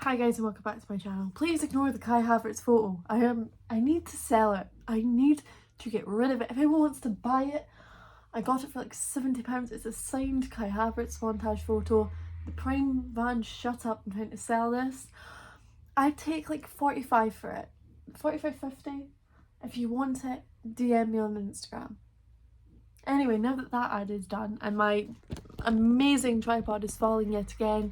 Hi guys and welcome back to my channel. Please ignore the Kai Havertz photo. I need to sell it. I need to get rid of it. If anyone wants to buy it, I got it for like £70. It's a signed Kai Havertz montage photo. The Prime van, shut up, I'm trying to sell this. I'd take like 45 for it. 45.50. If you want it, DM me on Instagram. Anyway, now that that ad is done and my amazing tripod is falling yet again,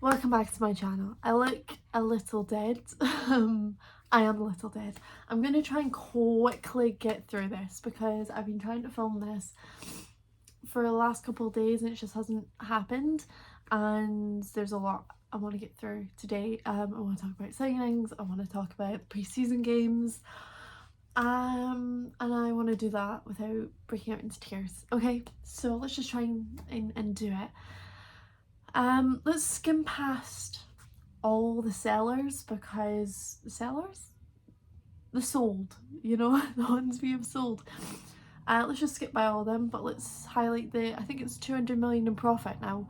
welcome back to my channel. I look a little dead. I am a little dead. I'm going to try and quickly get through this because I've been trying to film this for the last couple of days and it just hasn't happened, and there's a lot I want to get through today. I want to talk about signings, I want to talk about the pre-season games, and I want to do that without breaking out into tears. Okay, so let's just try and do it. Let's skim past all the sellers, because the sold, you know, the ones we have sold. Let's just skip by all of them, but let's highlight I think it's 200 million in profit now.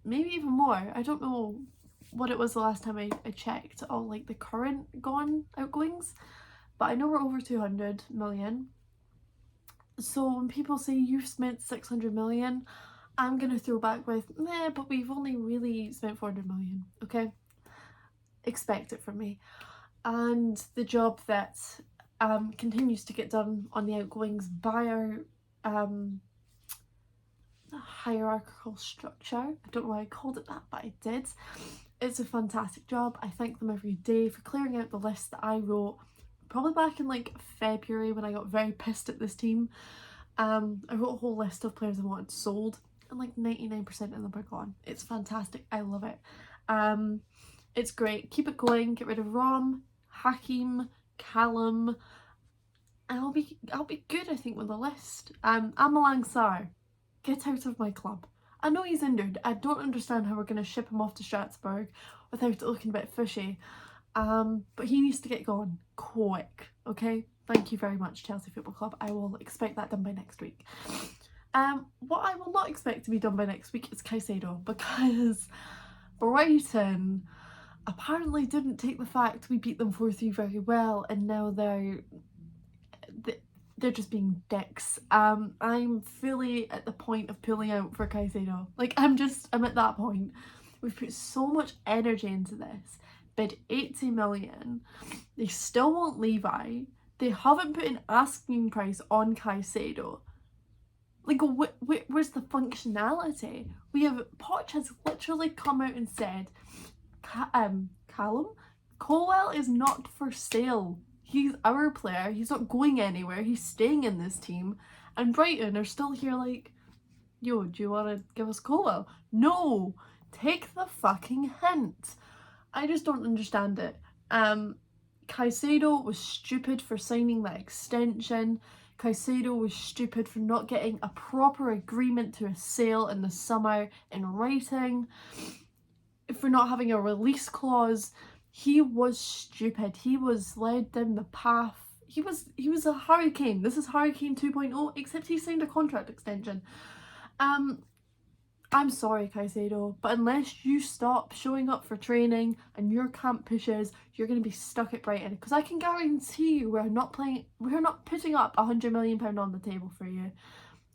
Maybe even more. I don't know what it was the last time I checked all like the current outgoings, but I know we're over 200 million. So when people say you've spent 600 million, I'm going to throw back with, nah, but we've only really spent 400 million, okay? Expect it from me. And the job that continues to get done on the outgoings by our hierarchical structure. I don't know why I called it that, but I did. It's a fantastic job. I thank them every day for clearing out the list that I wrote probably back in like February when I got very pissed at this team. I wrote a whole list of players I wanted sold, and like 99% of them are gone. It's fantastic. I love it. It's great. Keep it going. Get rid of Rom, Hakim, Callum, and I'll be good, I think, with the list. Amalang Sarr, get out of my club. I know he's injured. I don't understand how we're going to ship him off to Strasbourg without it looking a bit fishy. But he needs to get gone quick. Okay. Thank you very much, Chelsea Football Club. I will expect that done by next week. What I will not expect to be done by next week is Caicedo, because Brighton apparently didn't take the fact we beat them 4-3 very well, and now they're just being dicks. I'm fully at the point of pulling out for Caicedo. Like, I'm at that point. We've put so much energy into this. Bid 80 million. They still want Levi. They haven't put an asking price on Caicedo. Like, where's the functionality? Poch has literally come out and said, Callum Colwell is not for sale. He's our player. He's not going anywhere. He's staying in this team. And Brighton are still here like, yo, do you want to give us Colwell? No, take the fucking hint. I just don't understand it. Caicedo was stupid for signing that extension. Caicedo was stupid for not getting a proper agreement to a sale in the summer in writing, for not having a release clause. He was stupid. He was led down the path. He was a hurricane. This is Hurricane 2.0, except he signed a contract extension. I'm sorry, Caicedo, but unless you stop showing up for training and your camp pushes, you're going to be stuck at Brighton. Because I can guarantee you we're not putting up £100 million on the table for you,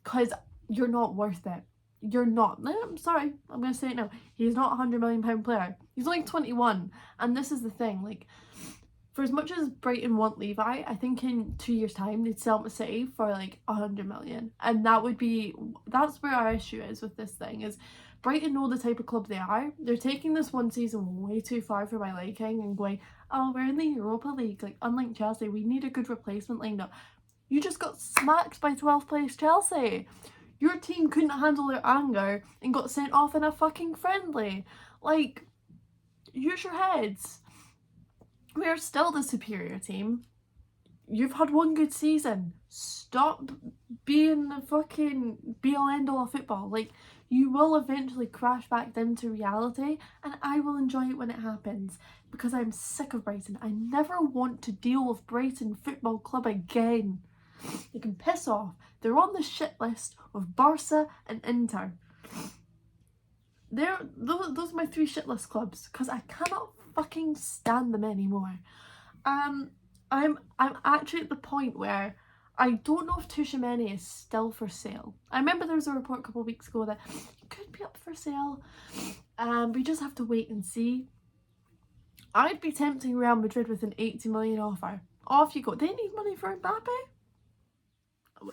because you're not worth it. You're not. I'm sorry, I'm going to say it now. He's not a £100 million player. He's only 21. And this is the thing, like, for as much as Brighton want Levi, I think in 2 years' time they'd sell him to City for like 100 million. And that's where our issue is with this thing, is Brighton know the type of club they are. They're taking this one season way too far for my liking and going, oh, we're in the Europa League. Like, unlike Chelsea, we need a good replacement lined up. You just got smacked by 12th place Chelsea. Your team couldn't handle their anger and got sent off in a fucking friendly. Like, use your heads. We are still the superior team. You've had one good season. Stop being the fucking be-all end-all of football. Like, you will eventually crash back down to reality, and I will enjoy it when it happens, because I'm sick of Brighton. I never want to deal with Brighton Football Club again. They can piss off. They're on the shit list of Barca and Inter. those are my 3 shitless clubs, because I cannot fucking stand them anymore. I'm actually at the point where I don't know if Tushimeni is still for sale. I remember there was a report a couple of weeks ago that it could be up for sale. We just have to wait and see. I'd be tempting Real Madrid with an 80 million offer. Off you go. They need money for Mbappe.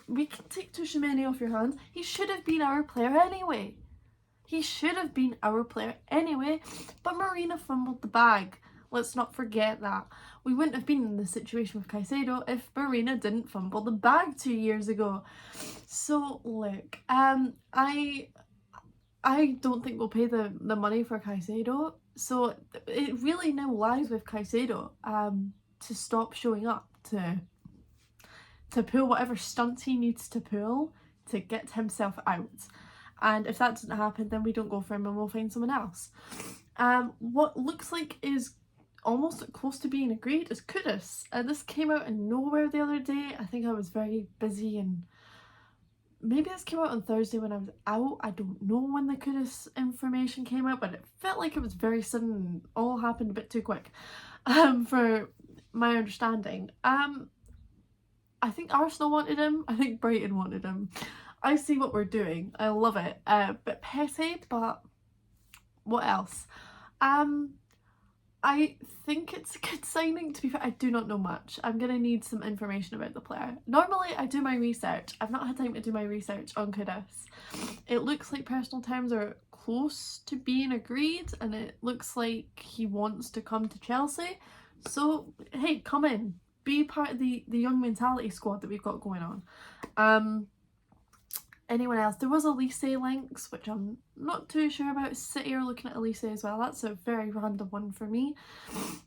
We can take Tushimeni off your hands. He should have been our player anyway. He should have been our player anyway. But Marina fumbled the bag. Let's not forget that. We wouldn't have been in this situation with Caicedo if Marina didn't fumble the bag 2 years ago. So look, I don't think we'll pay the money for Caicedo. So it really now lies with Caicedo to stop showing up, to pull whatever stunts he needs to pull to get himself out. And if that doesn't happen, then we don't go for him and we'll find someone else. What looks like is almost close to being agreed is Kudus. This came out of nowhere the other day. I think I was very busy, and maybe this came out on Thursday when I was out. I don't know when the Kudus information came out, but it felt like it was very sudden and all happened a bit too quick for my understanding. I think Arsenal wanted him. I think Brighton wanted him. I see what we're doing. I love it. Bit petty, but what else? I think it's a good signing. To be fair, I do not know much. I'm going to need some information about the player. Normally, I do my research. I've not had time to do my research on Kudus. It looks like personal terms are close to being agreed, and it looks like he wants to come to Chelsea. So, hey, come in. Be part of the young mentality squad that we've got going on. Anyone else? There was Elise links, which I'm not too sure about. City are looking at Elise as well. That's a very random one for me,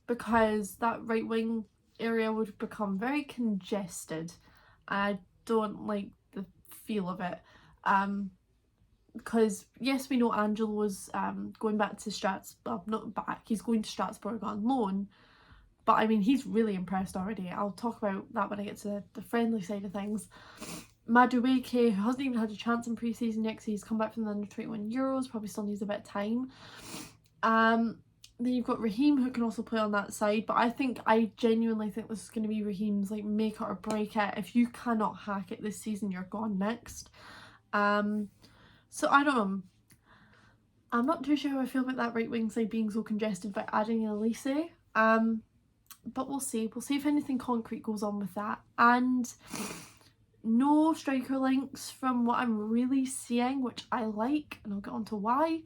because that right wing area would become very congested. I don't like the feel of it. Because yes, we know Angelo was going back to not back. He's going to Strasbourg on loan. But I mean, he's really impressed already. I'll talk about that when I get to the friendly side of things. Madueke, who hasn't even had a chance in pre-season yet, because he's come back from the under-21 Euros, probably still needs a bit of time. Then you've got Raheem, who can also play on that side, but I genuinely think this is going to be Raheem's like make it or break it. If you cannot hack it this season, you're gone next. So I don't know. I'm not too sure how I feel about that right wing side being so congested by adding Elise. But we'll see. We'll see if anything concrete goes on with that. And no striker links from what I'm really seeing, which I like, and I'll get on to why.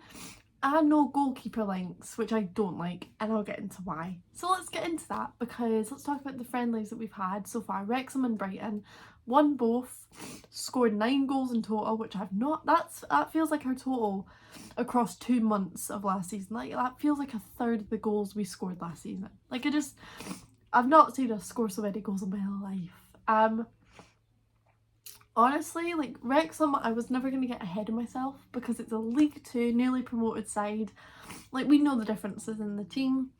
And no goalkeeper links, which I don't like, and I'll get into why. So let's get into that, because let's talk about the friendlies that we've had so far. Wrexham and Brighton won both, scored 9 goals in total, which I've not. That feels like our total across 2 months of last season. Like, that feels like a third of the goals we scored last season. Like, I've not seen us score so many goals in my life. Honestly, like, Wrexham, I was never going to get ahead of myself, because it's a League 2 newly promoted side. Like, we know the differences in the team.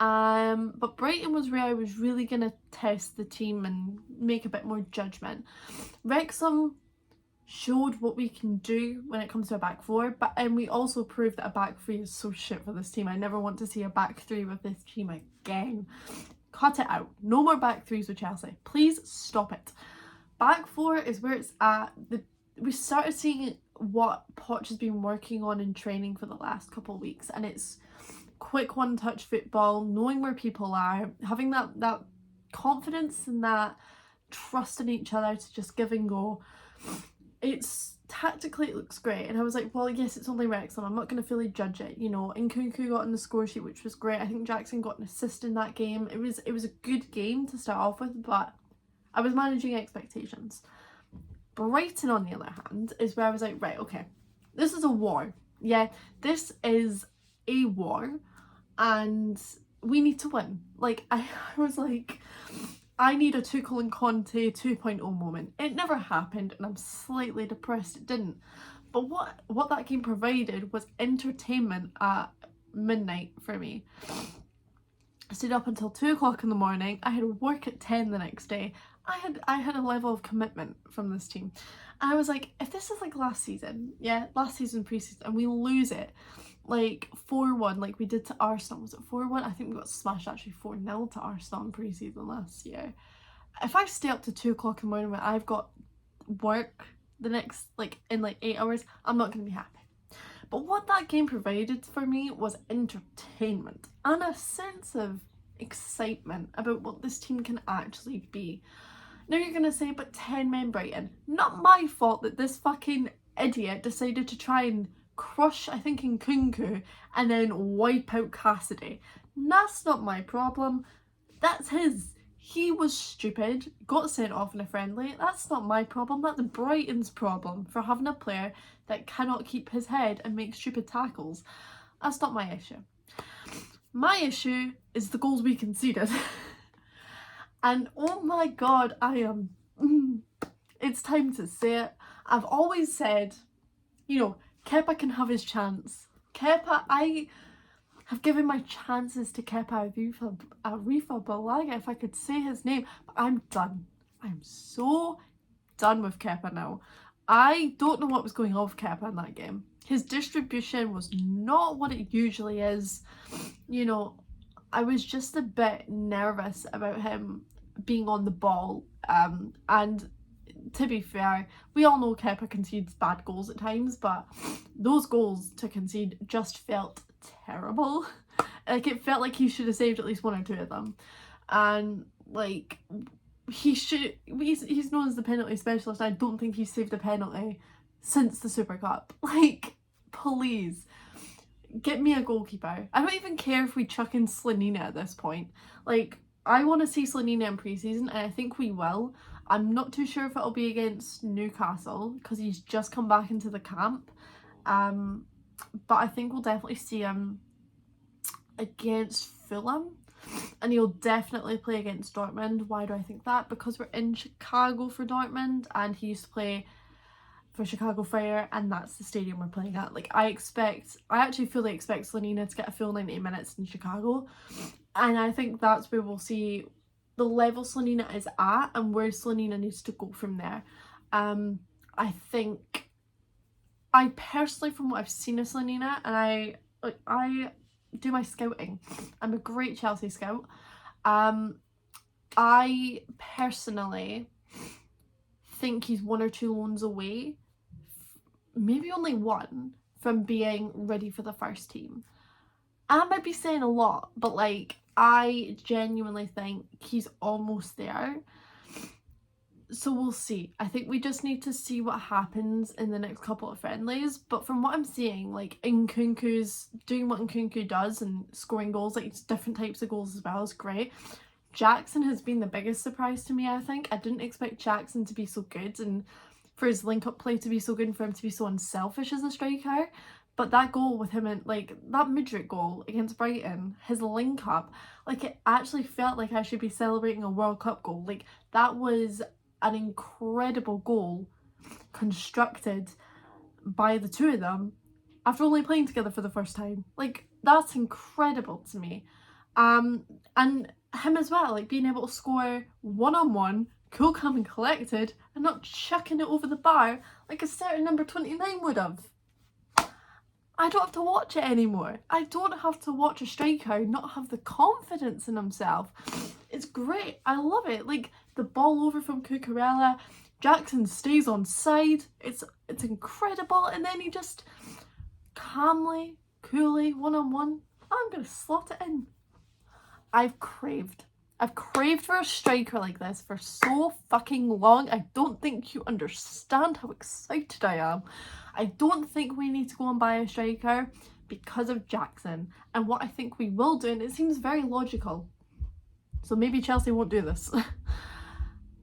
But Brighton was where I was really going to test the team and make a bit more judgment. Wrexham showed what we can do when it comes to a back four, and we also proved that a back three is so shit for this team. I never want to see a back three with this team again. Cut it out. No more back threes with Chelsea. Please stop it. Back four is where it's at. We started seeing what Poch has been working on in training for the last couple of weeks, and it's quick one-touch football, knowing where people are, having that confidence and that trust in each other to just give and go. Tactically it looks great, and I was like, well, yes, it's only Wrexham, I'm not going to fully judge it, you know. Nkunku got on the score sheet, which was great. I think Jackson got an assist in that game. It was a good game to start off with, but I was managing expectations. Brighton, on the other hand, is where I was like, right, okay, this is a war. Yeah, this is a war, and we need to win. Like, I was like, I need a Tuchel and Conte 2.0 moment. It never happened, and I'm slightly depressed it didn't. But what that game provided was entertainment at midnight for me. I stayed up until 2 o'clock in the morning. I had work at 10 the next day. I had a level of commitment from this team. And I was like, if this is like last season, yeah, last season pre-season, and we lose it like 4-1 like we did to Arsenal. Was it 4-1? I think we got smashed actually 4-0 to Arsenal in pre-season last year. If I stay up to 2 o'clock in the morning when I've got work the next in 8 hours, I'm not going to be happy. But what that game provided for me was entertainment and a sense of excitement about what this team can actually be. Now you're going to say, but 10 men Brighton. Not my fault that this fucking idiot decided to try and crush, I think, Nkunku and then wipe out Cassidy. That's not my problem. That's his. He was stupid, got sent off in a friendly. That's not my problem. That's Brighton's problem for having a player that cannot keep his head and make stupid tackles. That's not my issue. My issue is the goals we conceded. And oh my god, it's time to say it. I've always said, you know, Kepa can have his chance. Kepa, I have given my chances to Kepa Arrizabalaga, if I could say his name, but I'm done. I'm so done with Kepa now. I don't know what was going on with Kepa in that game. His distribution was not what it usually is. You know, I was just a bit nervous about him being on the ball. And to be fair, we all know Kepa concedes bad goals at times, but those goals to concede just felt terrible. Like, it felt like he should have saved at least 1 or 2 of them. And like, he's known as the penalty specialist. I don't think he's saved a penalty since the Super Cup. Like, please get me a goalkeeper. I don't even care if we chuck in Slanina at this point. Like, I want to see Slanina in pre-season, and I think we will. I'm not too sure if it'll be against Newcastle because he's just come back into the camp. But I think we'll definitely see him against Fulham, and he'll definitely play against Dortmund. Why do I think that? Because we're in Chicago for Dortmund, and he used to play for Chicago Fire, and that's the stadium we're playing at. Like, I actually fully expect Slanina to get a full 90 minutes in Chicago, and I think that's where we'll see the level Slanina is at and where Slanina needs to go from there. I think, I personally, from what I've seen of Slanina, and I do my scouting, I'm a great Chelsea scout, I personally think he's 1 or 2 loans away, maybe only 1, from being ready for the first team. I might be saying a lot, but like, I genuinely think he's almost there. So we'll see. I think we just need to see what happens in the next couple of friendlies. But from what I'm seeing, like, Nkunku's doing what Nkunku does and scoring goals, like different types of goals as well, is great. Jackson has been the biggest surprise to me, I think. I didn't expect Jackson to be so good and for his link-up play to be so good and for him to be so unselfish as a striker. But that goal with him, and like that Madrid goal against Brighton, his link-up, like, it actually felt like I should be celebrating a World Cup goal. Like, that was an incredible goal constructed by the two of them after only playing together for the first time. Like, that's incredible to me. And him as well, like, being able to score one-on-one, cool, calm and collected, and not chucking it over the bar like a certain number 29 would have. I don't have to watch it anymore. I don't have to watch a striker not have the confidence in himself. It's great. I love it. Like, the ball over from Cucurella, Jackson stays on side. It's incredible. And then he just calmly, coolly, one-on-one, I'm going to slot it in. I've craved for a striker like this for so fucking long. I don't think you understand how excited I am. I don't think we need to go and buy a striker because of Jackson. And what I think we will do, and it seems very logical, so maybe Chelsea won't do this.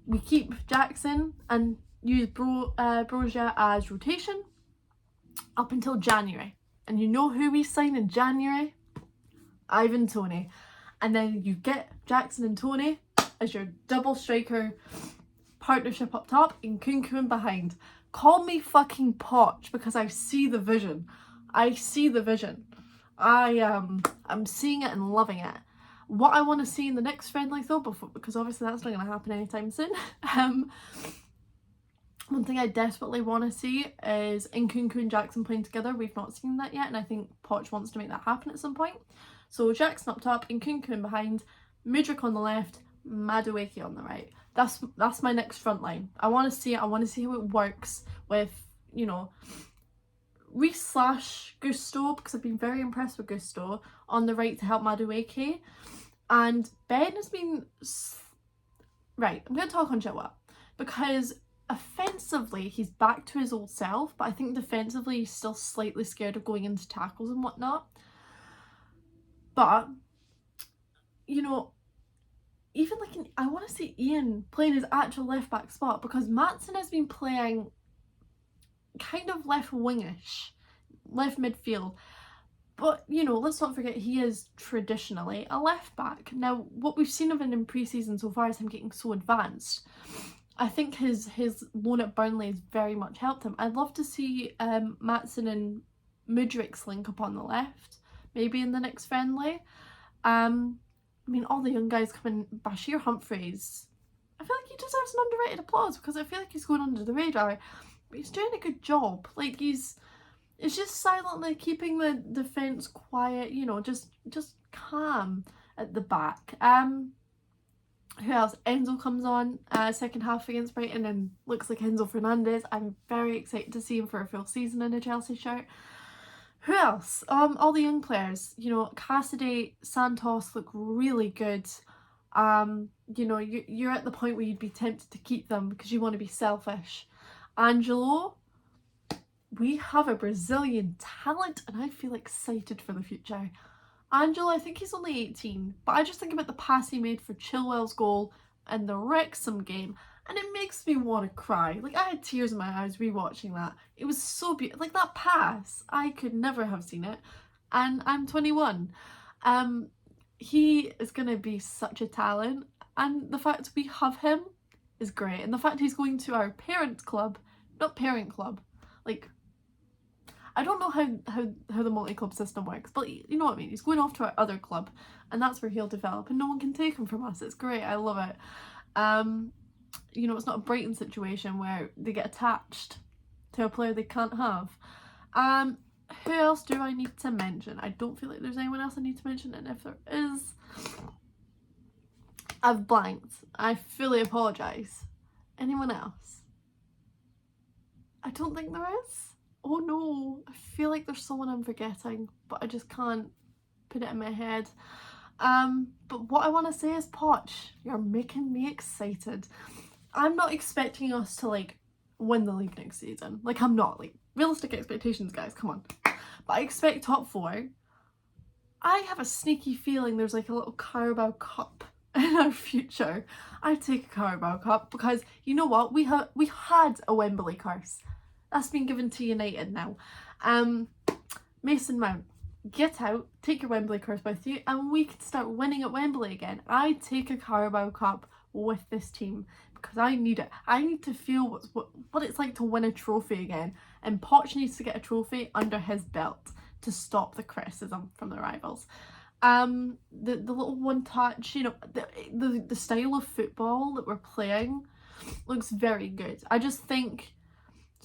We keep Jackson and use Broja as rotation up until January. And you know who we sign in January? Ivan Toney. And then you get Jackson and Toney as your double striker partnership up top and Nkunku in behind. Call me fucking Poch because I see the vision. I see the vision. I'm seeing it and loving it. What I want to see in the next friendly though, because obviously that's not going to happen anytime soon, one thing I desperately want to see is Nkunku and Jackson playing together. We've not seen that yet, and I think Poch wants to make that happen at some point. So Jackson up top, Nkunku in behind, Mudryk on the left, Madueke on the right. That's my next front line. I want to see it. I want to see how it works with, you know, Reece / Gusto, because I've been very impressed with Gusto on the right to help Madueke. And Ben has been... Right, I'm going to talk on Chilwell, because offensively he's back to his old self, but I think defensively he's still slightly scared of going into tackles and whatnot. But, you know, even like I want to see Ian playing his actual left back spot, because Maatsen has been playing kind of left wingish, left midfield. But, you know, let's not forget he is traditionally a left back. Now, what we've seen of him in pre-season so far is him getting so advanced. I think his loan at Burnley has very much helped him. I'd love to see Maatsen and Mudryk's link up on the left, maybe in the next friendly. I mean, all the young guys coming, Bashir Humphreys, I feel like he deserves an underrated applause, because I feel like he's going under the radar, but he's doing a good job. Like, it's just silently keeping the defence quiet, you know, just calm at the back. Who else? Enzo comes on second half against Brighton and looks like Enzo Fernandez. I'm very excited to see him for a full season in a Chelsea shirt. Who else? All the young players. You know, Cassidy, Santos look really good. You know, you're at the point where you'd be tempted to keep them because you want to be selfish. Angelo, we have a Brazilian talent and I feel excited for the future. Angelo, I think he's only 18, but I just think about the pass he made for Chilwell's goal and the Wrexham game, and it makes me want to cry. Like, I had tears in my eyes rewatching that. It was so beautiful. Like, that pass, I could never have seen it, and I'm 21. He is going to be such a talent, and the fact we have him is great, and the fact he's going to our parent club, not parent club, like, I don't know how the multi-club system works, but you know what I mean. He's going off to our other club, and that's where he'll develop, and no one can take him from us. It's great. I love it. You know, it's not a Brighton situation where they get attached to a player they can't have. Who else do I need to mention? I don't feel like there's anyone else I need to mention, and if there is, I've blanked. I fully apologise. Anyone else? I don't think there is. Oh no, I feel like there's someone I'm forgetting, but I just can't put it in my head. But what I want to say is, Poch, you're making me excited. I'm not expecting us to, like, win the league next season. Like, I'm not. Like, realistic expectations, guys, come on. But I expect top 4. I have a sneaky feeling there's, like, a little Carabao Cup in our future. I'd take a Carabao Cup because, you know what, we had a Wembley curse. That's been given to United now. Mason Mount, get out, take your Wembley curse with you, and we can start winning at Wembley again. I take a Carabao Cup with this team because I need it. I need to feel what it's like to win a trophy again, and Poch needs to get a trophy under his belt to stop the criticism from the rivals. The little one touch, you know, the style of football that we're playing looks very good. I just think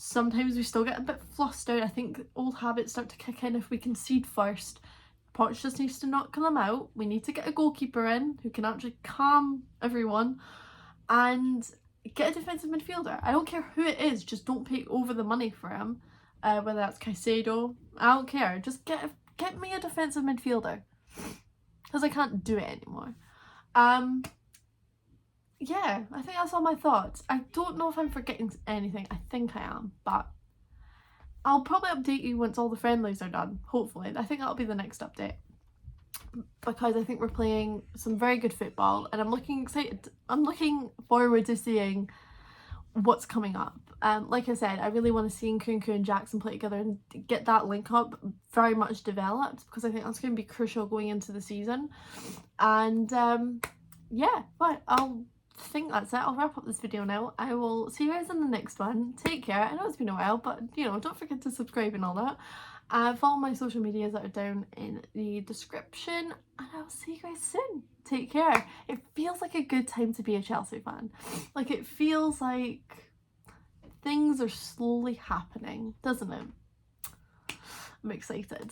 sometimes we still get a bit flustered. I think old habits start to kick in if we concede first. Poch just needs to knock them out. We need to get a goalkeeper in who can actually calm everyone and get a defensive midfielder. I don't care who it is, just don't pay over the money for him. Whether that's Caicedo, I don't care. Just get me a defensive midfielder because I can't do it anymore. Yeah, I think that's all my thoughts. I don't know if I'm forgetting anything. I think I am, but I'll probably update you once all the friendlies are done, hopefully. I think that'll be the next update, because I think we're playing some very good football and I'm looking forward to seeing what's coming up. Like I said, I really want to see Nkunku and Jackson play together and get that link up very much developed, because I think that's going to be crucial going into the season. And yeah, but I'll think that's it. I'll wrap up this video now. I will see you guys in the next one. Take care. I know it's been a while, but you know, don't forget to subscribe and all that. Follow my social medias that are down in the description, and I'll see you guys soon. Take care. It feels like a good time to be a Chelsea fan. Like, it feels like things are slowly happening, doesn't it? I'm excited.